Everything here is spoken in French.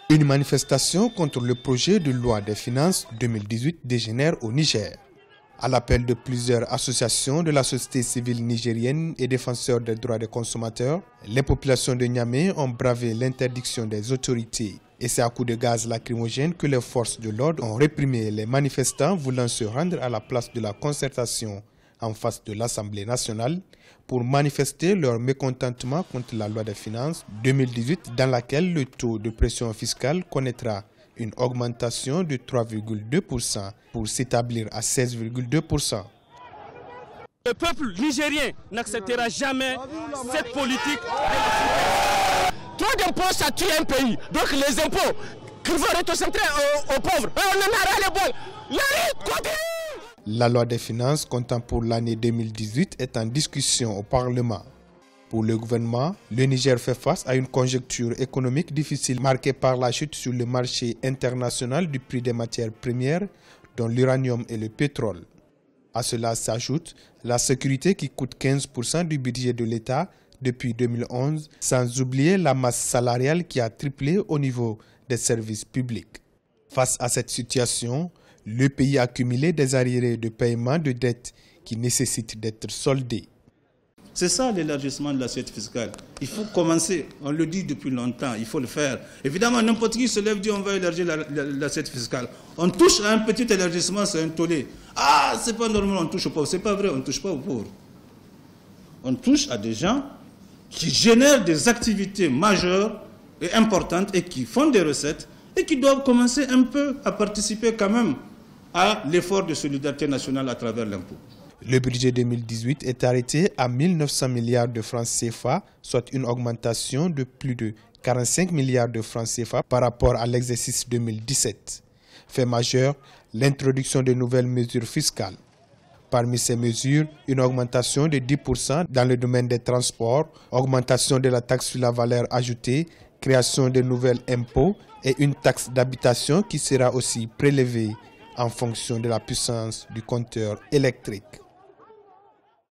Une manifestation contre le projet de loi des finances 2018 dégénère au Niger. À l'appel de plusieurs associations de la société civile nigérienne et défenseurs des droits des consommateurs, les populations de Niamey ont bravé l'interdiction des autorités. Et c'est à coups de gaz lacrymogène que les forces de l'ordre ont réprimé les manifestants voulant se rendre à la place de la concertation en face de l'Assemblée nationale pour manifester leur mécontentement contre la loi des finances 2018 dans laquelle le taux de pression fiscale connaîtra une augmentation de 3,2% pour s'établir à 16,2%. Le peuple nigérien n'acceptera jamais cette politique. Trop d'impôts, ça tue un pays. Donc les impôts qui vont rétrocentrer aux pauvres, on en aura les bons. La lutte continue. La loi des finances comptant pour l'année 2018 est en discussion au Parlement. Pour le gouvernement, le Niger fait face à une conjoncture économique difficile marquée par la chute sur le marché international du prix des matières premières, dont l'uranium et le pétrole. À cela s'ajoute la sécurité qui coûte 15% du budget de l'État depuis 2011, sans oublier la masse salariale qui a triplé au niveau des services publics. Face à cette situation, le pays a cumulé des arriérés de paiement de dettes qui nécessitent d'être soldés. C'est ça l'élargissement de l'assiette fiscale. Il faut commencer, on le dit depuis longtemps, il faut le faire. Évidemment, n'importe qui se lève et dit on va élargir l'assiette fiscale. On touche à un petit élargissement, c'est un tollé. Ah, c'est pas normal, on touche aux pauvres. C'est pas vrai, on ne touche pas aux pauvres. On touche à des gens qui génèrent des activités majeures et importantes et qui font des recettes et qui doivent commencer un peu à participer quand même à l'effort de solidarité nationale à travers l'impôt. Le budget 2018 est arrêté à 1900 milliards de francs CFA, soit une augmentation de plus de 45 milliards de francs CFA par rapport à l'exercice 2017. Fait majeur, l'introduction de nouvelles mesures fiscales. Parmi ces mesures, une augmentation de 10% dans le domaine des transports, augmentation de la taxe sur la valeur ajoutée, création de nouveaux impôts et une taxe d'habitation qui sera aussi prélevée en fonction de la puissance du compteur électrique.